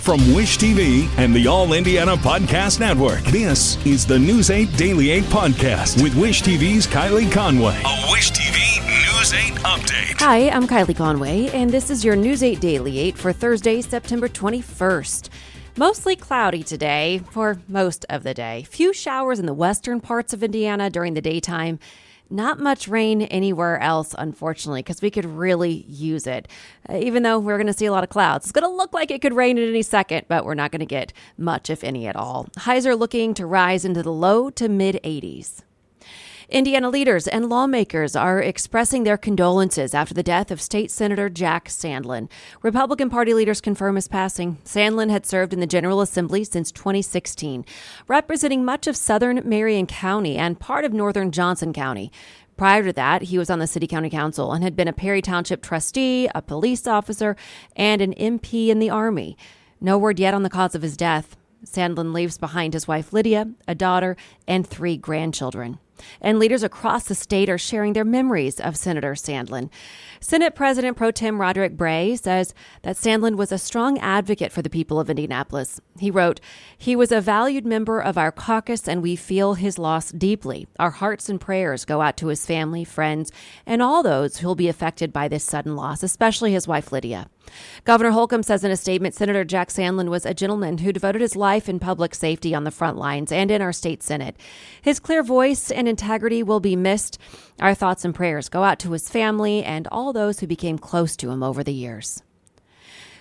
From Wish TV and the All Indiana Podcast Network, this is the News 8 Daily 8 Podcast with Wish TV's Kylie Conway. A Wish TV News 8 update. Hi, I'm Kylie Conway, and this is your News 8 Daily 8 for Thursday, September 21st. Mostly cloudy today for most of the day. Few showers in the western parts of Indiana during the daytime. Not much rain anywhere else, unfortunately, because we could really use it. Even though we're going to see a lot of clouds. It's going to look like it could rain at any second, but we're not going to get much, if any at all. Highs are looking to rise into the low to mid 80s. Indiana leaders and lawmakers are expressing their condolences after the death of State Senator Jack Sandlin. Republican Party leaders confirm his passing. Sandlin had served in the General Assembly since 2016, representing much of southern Marion County and part of northern Johnson County. Prior to that, he was on the City County Council and had been a Perry Township trustee, a police officer, and an MP in the Army. No word yet on the cause of his death. Sandlin leaves behind his wife Lydia, a daughter, and 3 grandchildren. And leaders across the state are sharing their memories of Senator Sandlin. Senate President Pro Tem Roderick Bray says that Sandlin was a strong advocate for the people of Indianapolis. He wrote, "He was a valued member of our caucus, and we feel his loss deeply. Our hearts and prayers go out to his family, friends, and all those who will be affected by this sudden loss, especially his wife Lydia." Governor Holcomb says in a statement, Senator Jack Sandlin was a gentleman who devoted his life in public safety on the front lines and in our state Senate. His clear voice and integrity will be missed. Our thoughts and prayers go out to his family and all those who became close to him over the years.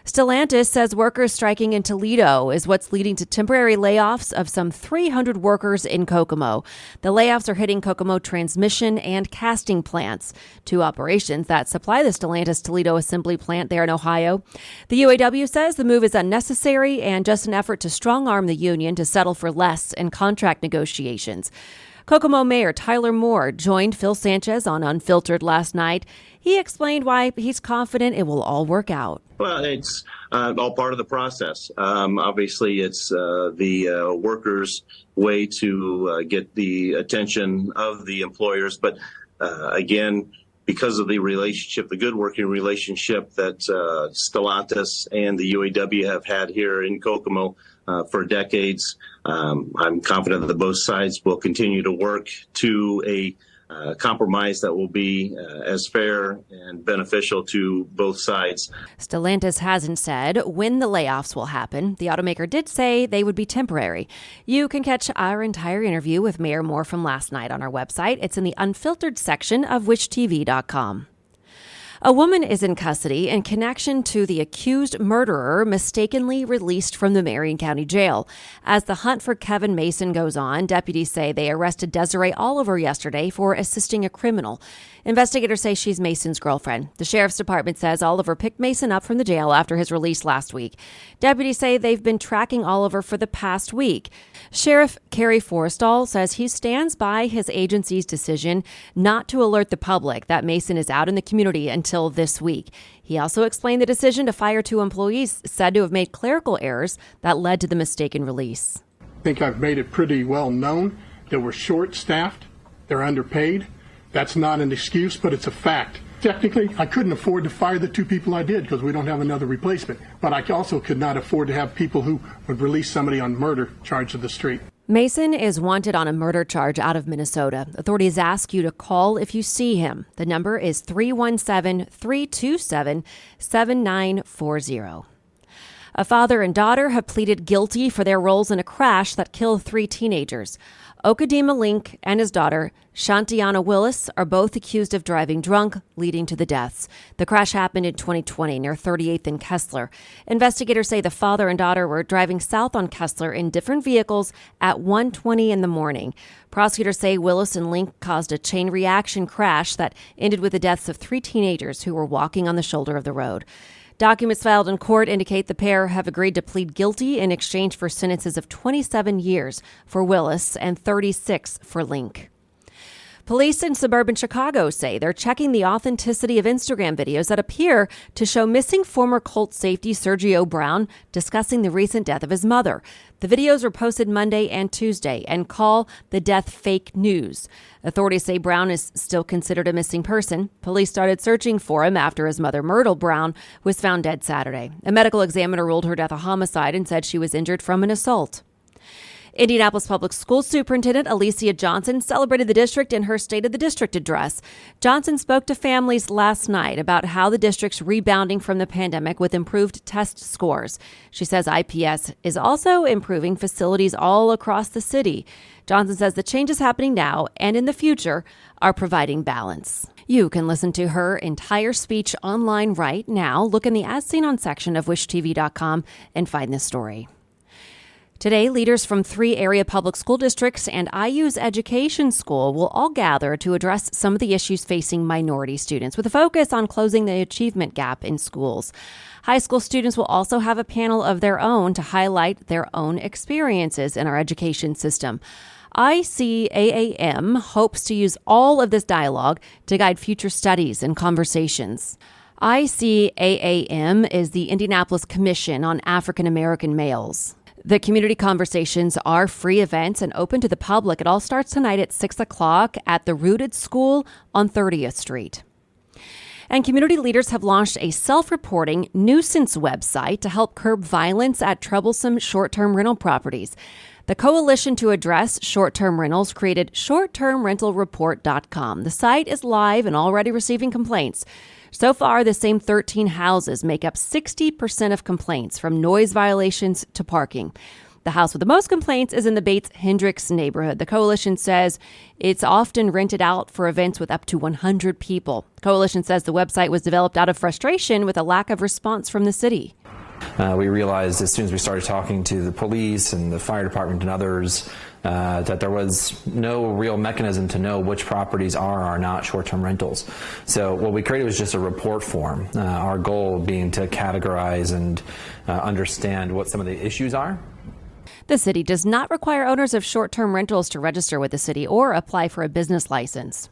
Stellantis says workers striking in Toledo is what's leading to temporary layoffs of some 300 workers in Kokomo. The layoffs are hitting Kokomo transmission and casting plants, 2 operations that supply the Stellantis Toledo assembly plant there in Ohio. The UAW says the move is unnecessary and just an effort to strong-arm the union to settle for less in contract negotiations. Kokomo Mayor Tyler Moore joined Phil Sanchez on Unfiltered last night. He explained why he's confident it will all work out. Well, it's all part of the process. Obviously, it's the workers' way to get the attention of the employers. But again, because of the relationship, the good working relationship that Stellantis and the UAW have had here in Kokomo for decades, I'm confident that both sides will continue to work to a compromise that will be as fair and beneficial to both sides. Stellantis hasn't said when the layoffs will happen. The automaker did say they would be temporary. You can catch our entire interview with Mayor Moore from last night on our website. It's in the Unfiltered section of wishtv.com. A woman is in custody in connection to the accused murderer mistakenly released from the Marion County Jail. As the hunt for Kevin Mason goes on, deputies say they arrested Desiree Oliver yesterday for assisting a criminal. Investigators say she's Mason's girlfriend. The sheriff's department says Oliver picked Mason up from the jail after his release last week. Deputies say they've been tracking Oliver for the past week. Sheriff Kerry Forrestall says he stands by his agency's decision not to alert the public that Mason is out in the community until this week. He also explained the decision to fire 2 employees said to have made clerical errors that led to the mistaken release. I think I've made it pretty well known that we're short-staffed, they're underpaid. That's not an excuse, but it's a fact. Technically, I couldn't afford to fire the 2 people I did because we don't have another replacement. But I also could not afford to have people who would release somebody on murder charged to the street. Mason is wanted on a murder charge out of Minnesota. Authorities ask you to call if you see him. The number is 317-327-7940. A father and daughter have pleaded guilty for their roles in a crash that killed 3 teenagers. Okadima Link and his daughter, Shantiana Willis, are both accused of driving drunk, leading to the deaths. The crash happened in 2020 near 38th and Kessler. Investigators say the father and daughter were driving south on Kessler in different vehicles at 1:20 in the morning. Prosecutors say Willis and Link caused a chain reaction crash that ended with the deaths of 3 teenagers who were walking on the shoulder of the road. Documents filed in court indicate the pair have agreed to plead guilty in exchange for sentences of 27 years for Willis and 36 for Link. Police in suburban Chicago say they're checking the authenticity of Instagram videos that appear to show missing former Colt safety Sergio Brown discussing the recent death of his mother. The videos were posted Monday and Tuesday and call the death fake news. Authorities say Brown is still considered a missing person. Police started searching for him after his mother, Myrtle Brown, was found dead Saturday. A medical examiner ruled her death a homicide and said she was injured from an assault. Indianapolis Public Schools Superintendent Alicia Johnson celebrated the district in her State of the District address. Johnson spoke to families last night about how the district's rebounding from the pandemic with improved test scores. She says IPS is also improving facilities all across the city. Johnson says the changes happening now and in the future are providing balance. You can listen to her entire speech online right now. Look in the As Seen On section of wishtv.com and find this story. Today, leaders from 3 area public school districts and IU's education school will all gather to address some of the issues facing minority students, with a focus on closing the achievement gap in schools. High school students will also have a panel of their own to highlight their own experiences in our education system. ICAAM hopes to use all of this dialogue to guide future studies and conversations. ICAAM is the Indianapolis Commission on African American Males. The community conversations are free events and open to the public. It all starts tonight at 6 o'clock at the Rooted School on 30th Street. And community leaders have launched a self-reporting nuisance website to help curb violence at troublesome short-term rental properties. The Coalition to Address Short-Term Rentals created shorttermrentalreport.com. The site is live and already receiving complaints. So far, the same 13 houses make up 60% of complaints, from noise violations to parking. The house with the most complaints is in the Bates-Hendricks neighborhood. The Coalition says it's often rented out for events with up to 100 people. The Coalition says the website was developed out of frustration with a lack of response from the city. We realized as soon as we started talking to the police and the fire department and others that there was no real mechanism to know which properties are or are not short-term rentals. So what we created was just a report form, our goal being to categorize and understand what some of the issues are. The city does not require owners of short-term rentals to register with the city or apply for a business license.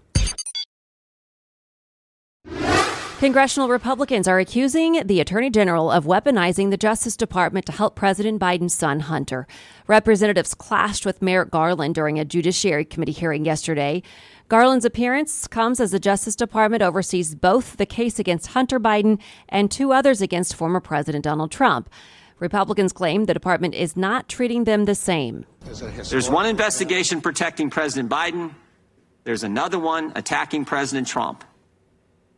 Congressional Republicans are accusing the Attorney General of weaponizing the Justice Department to help President Biden's son, Hunter. Representatives clashed with Merrick Garland during a Judiciary Committee hearing yesterday. Garland's appearance comes as the Justice Department oversees both the case against Hunter Biden and 2 others against former President Donald Trump. Republicans claim the department is not treating them the same. There's one investigation protecting President Biden. There's another one attacking President Trump.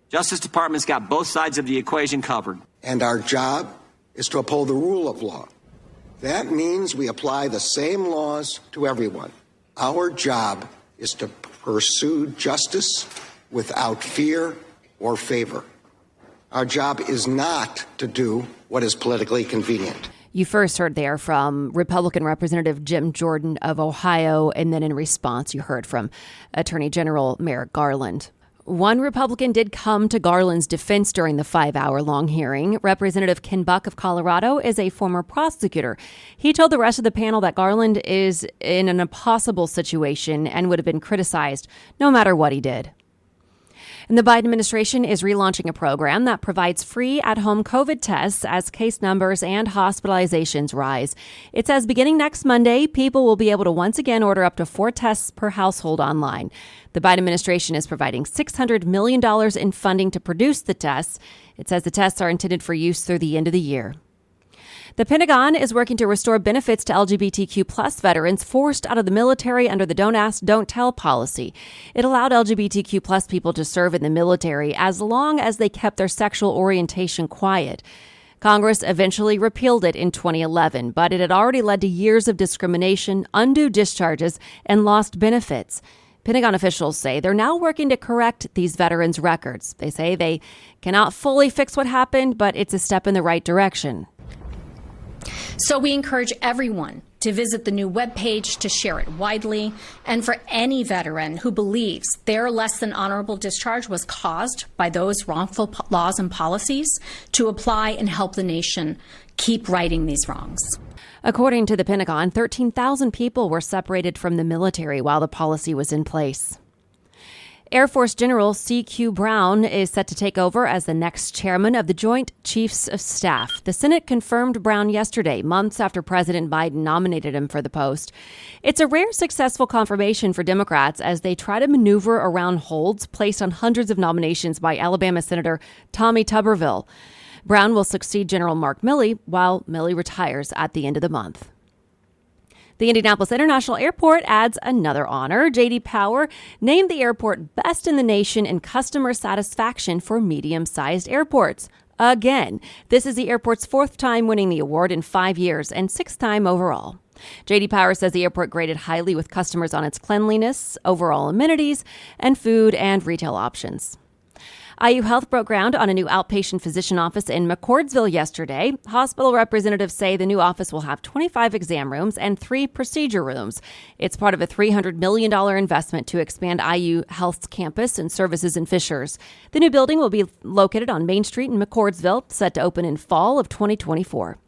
Justice Department's got both sides of the equation covered. And our job is to uphold the rule of law. That means we apply the same laws to everyone. Our job is to pursue justice without fear or favor. Our job is not to do what is politically convenient. You first heard there from Republican Representative Jim Jordan of Ohio, and then in response, you heard from Attorney General Merrick Garland. One Republican did come to Garland's defense during the 5-hour-long hearing. Representative Ken Buck of Colorado is a former prosecutor. He told the rest of the panel that Garland is in an impossible situation and would have been criticized no matter what he did. And the Biden administration is relaunching a program that provides free at-home COVID tests as case numbers and hospitalizations rise. It says beginning next Monday, people will be able to once again order up to 4 tests per household online. The Biden administration is providing $600 million in funding to produce the tests. It says the tests are intended for use through the end of the year. The Pentagon is working to restore benefits to LGBTQ plus veterans forced out of the military under the Don't Ask, Don't Tell policy. It allowed LGBTQ plus people to serve in the military as long as they kept their sexual orientation quiet. Congress eventually repealed it in 2011, but it had already led to years of discrimination, undue discharges, and lost benefits. Pentagon officials say they're now working to correct these veterans' records. They say they cannot fully fix what happened, but it's a step in the right direction. So we encourage everyone to visit the new webpage, to share it widely, and for any veteran who believes their less than honorable discharge was caused by those wrongful laws and policies, to apply and help the nation keep righting these wrongs. According to the Pentagon, 13,000 people were separated from the military while the policy was in place. Air Force General C.Q. Brown is set to take over as the next chairman of the Joint Chiefs of Staff. The Senate confirmed Brown yesterday, months after President Biden nominated him for the post. It's a rare successful confirmation for Democrats as they try to maneuver around holds placed on hundreds of nominations by Alabama Senator Tommy Tuberville. Brown will succeed General Mark Milley while Milley retires at the end of the month. The Indianapolis International Airport adds another honor. J.D. Power named the airport best in the nation in customer satisfaction for medium-sized airports. Again, this is the airport's fourth time winning the award in 5 years and sixth time overall. J.D. Power says the airport graded highly with customers on its cleanliness, overall amenities, and food and retail options. IU Health broke ground on a new outpatient physician office in McCordsville yesterday. Hospital representatives say the new office will have 25 exam rooms and 3 procedure rooms. It's part of a $300 million investment to expand IU Health's campus and services in Fishers. The new building will be located on Main Street in McCordsville, set to open in fall of 2024.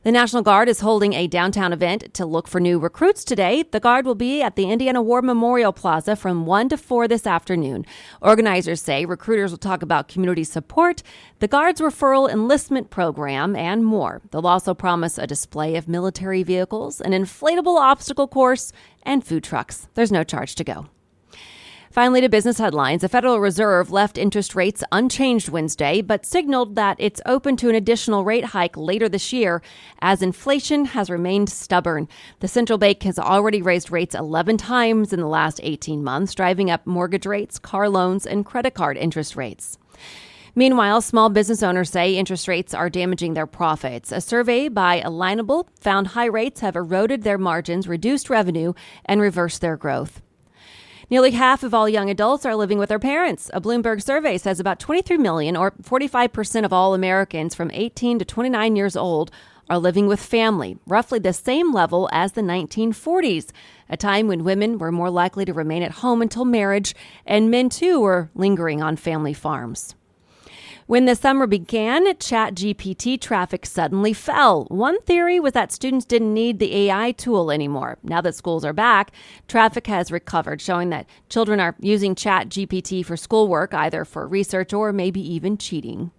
The National Guard is holding a downtown event to look for new recruits today. The Guard will be at the Indiana War Memorial Plaza from 1 to 4 this afternoon. Organizers say recruiters will talk about community support, the Guard's referral enlistment program, and more. They'll also promise a display of military vehicles, an inflatable obstacle course, and food trucks. There's no charge to go. Finally, to business headlines. The Federal Reserve left interest rates unchanged Wednesday, but signaled that it's open to an additional rate hike later this year as inflation has remained stubborn. The central bank has already raised rates 11 times in the last 18 months, driving up mortgage rates, car loans, and credit card interest rates. Meanwhile, small business owners say interest rates are damaging their profits. A survey by Alignable found high rates have eroded their margins, reduced revenue, and reversed their growth. Nearly half of all young adults are living with their parents. A Bloomberg survey says about 23 million, or 45% of all Americans from 18 to 29 years old, are living with family, roughly the same level as the 1940s, a time when women were more likely to remain at home until marriage, and men too were lingering on family farms. When the summer began, ChatGPT traffic suddenly fell. One theory was that students didn't need the AI tool anymore. Now that schools are back, traffic has recovered, showing that children are using ChatGPT for schoolwork, either for research or maybe even cheating.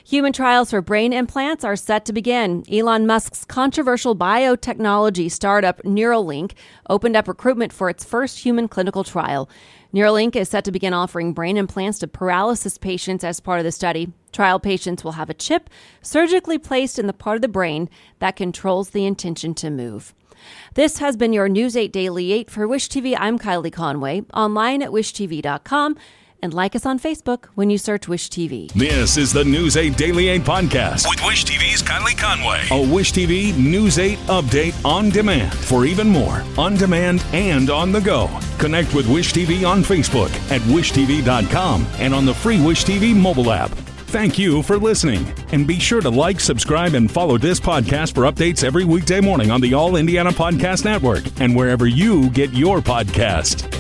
Human trials for brain implants are set to begin. Elon Musk's controversial biotechnology startup Neuralink opened up recruitment for its first human clinical trial. Neuralink is set to begin offering brain implants to paralysis patients as part of the study. Trial patients will have a chip surgically placed in the part of the brain that controls the intention to move. This has been your News 8 Daily 8 for Wish TV. I'm Kylie Conway, online at wishtv.com. And like us on Facebook when you search Wish TV. This is the News 8 Daily 8 podcast with Wish TV's Kylie Conway. A Wish TV News 8 update on demand for even more on demand and on the go. Connect with Wish TV on Facebook at wishtv.com and on the free Wish TV mobile app. Thank you for listening. And be sure to like, subscribe, and follow this podcast for updates every weekday morning on the All Indiana Podcast Network and wherever you get your podcast.